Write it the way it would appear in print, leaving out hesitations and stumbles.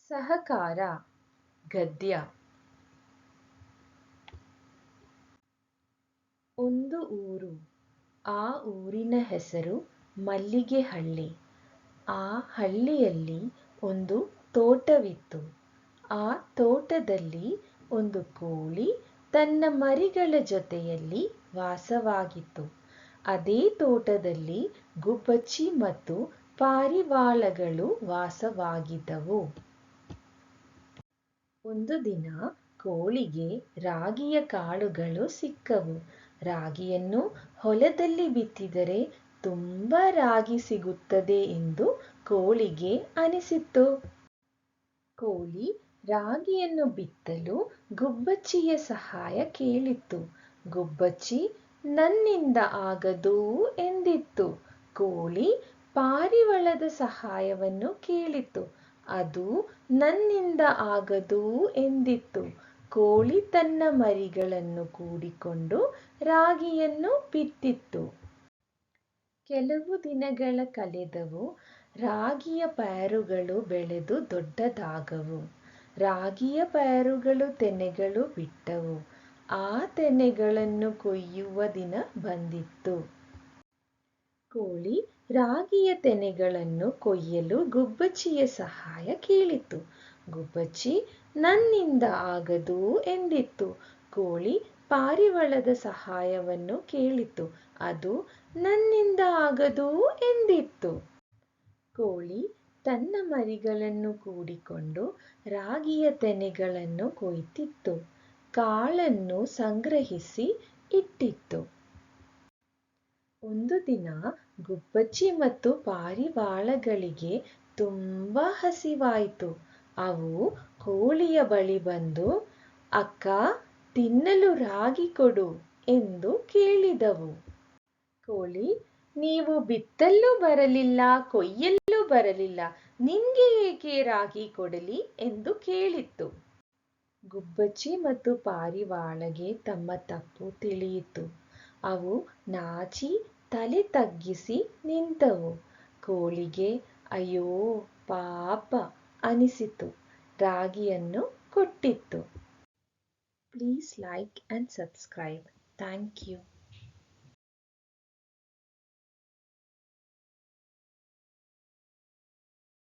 ಸಹಕಾರ ಗದ್ಯ. ಒಂದು ಊರು. ಆ ಊರಿನ ಹೆಸರು ಮಲ್ಲಿಗೆಹಳ್ಳಿ. ಆ ಹಳ್ಳಿಯಲ್ಲಿ ಒಂದು ತೋಟವಿತ್ತು. ಆ ತೋಟದಲ್ಲಿ ಒಂದು ಕೋಳಿ ತನ್ನ ಮರಿಗಳ ಜೊತೆಯಲ್ಲಿ ವಾಸವಾಗಿತ್ತು. ಅದೇ ತೋಟದಲ್ಲಿ ಗುಬ್ಬಚ್ಚಿ ಮತ್ತು ಪಾರಿವಾಳಗಳು ವಾಸವಾಗಿದ್ದವು. ಒಂದು ದಿನ ಕೋಳಿಗೆ ರಾಗಿಯ ಕಾಳುಗಳು ಸಿಕ್ಕವು. ರಾಗಿಯನ್ನು ಹೊಲದಲ್ಲಿ ಬಿತ್ತಿದರೆ ತುಂಬಾ ರಾಗಿ ಸಿಗುತ್ತದೆ ಎಂದು ಕೋಳಿಗೆ ಅನಿಸಿತು. ಕೋಳಿ ರಾಗಿಯನ್ನು ಬಿತ್ತಲು ಗುಬ್ಬಚ್ಚಿಯ ಸಹಾಯ ಕೇಳಿತು. ಗುಬ್ಬಚ್ಚಿ ನನ್ನಿಂದ ಆಗದು ಎಂದಿತ್ತು. ಕೋಳಿ ಪಾರಿವಾಳದ ಸಹಾಯವನ್ನು ಕೇಳಿತು. ಅದು ನನ್ನಿಂದ ಆಗದು ಎಂದಿತ್ತು. ಕೋಳಿ ತನ್ನ ಮರಿಗಳನ್ನು ಕೂಡಿಕೊಂಡು ರಾಗಿಯನ್ನು ಬಿತ್ತಿತ್ತು. ಕೆಲವು ದಿನಗಳ ಕಳೆದವು. ರಾಗಿಯ ಪೈರುಗಳು ಬೆಳೆದು ದೊಡ್ಡದಾಗವು. ರಾಗಿಯ ಪೈರುಗಳು ತೆನೆಗಳು ಬಿಟ್ಟವು. ಆ ತೆನೆಗಳನ್ನು ಕೊಯ್ಯುವ ದಿನ ಬಂದಿತ್ತು. ಕೋಳಿ ರಾಗಿಯ ತೆನೆಗಳನ್ನು ಕೊಯ್ಯಲು ಗುಬ್ಬಚ್ಚಿಯ ಸಹಾಯ ಕೇಳಿತು. ಗುಬ್ಬಚ್ಚಿ ನನ್ನಿಂದ ಆಗದು ಎಂದಿತ್ತು. ಕೋಳಿ ಪಾರಿವಾಳದ ಸಹಾಯವನ್ನು ಕೇಳಿತು. ಅದು ನನ್ನಿಂದ ಆಗದು ಎಂದಿತ್ತು. ಕೋಳಿ ತನ್ನ ಮರಿಗಳನ್ನು ಕೂಡಿಕೊಂಡು ರಾಗಿಯ ತೆನೆಗಳನ್ನು ಕೊಯ್ತಿತ್ತು. ಕಾಳನ್ನು ಸಂಗ್ರಹಿಸಿ ಇಟ್ಟಿತ್ತು. ಒಂದು ದಿನ ಗುಬ್ಬಚ್ಚಿ ಮತ್ತು ಪಾರಿವಾಳಗಳಿಗೆ ತುಂಬಾ ಹಸಿವಾಯಿತು. ಅವು ಕೋಳಿಯ ಬಳಿ ಬಂದು, ಅಕ್ಕ, ತಿನ್ನಲು ರಾಗಿ ಕೊಡು ಎಂದು ಕೇಳಿದವು. ಕೋಳಿ, ನೀವು ಬಿತ್ತಲು ಬರಲಿಲ್ಲ, ಕೊಯ್ಯಲು ಬರಲಿಲ್ಲ, ನಿಮ್ಗೆ ಏಕೆ ರಾಗಿ ಕೊಡಲಿ ಎಂದು ಕೇಳಿತು. ಗುಬ್ಬಚ್ಚಿ ಮತ್ತು ಪಾರಿವಾಳಗೆ ತಮ್ಮ ತಪ್ಪು ತಿಳಿಯಿತು. ಅವು ನಾಚಿ ತಲೆ ತಗ್ಗಿಸಿ ನಿಂತವು. ಕೋಳಿಗೆ ಅಯ್ಯೋ ಪಾಪ ಅನಿಸಿತು. ರಾಗಿಯನ್ನು ಕೊಟ್ಟಿತು. Please like and subscribe. Thank you.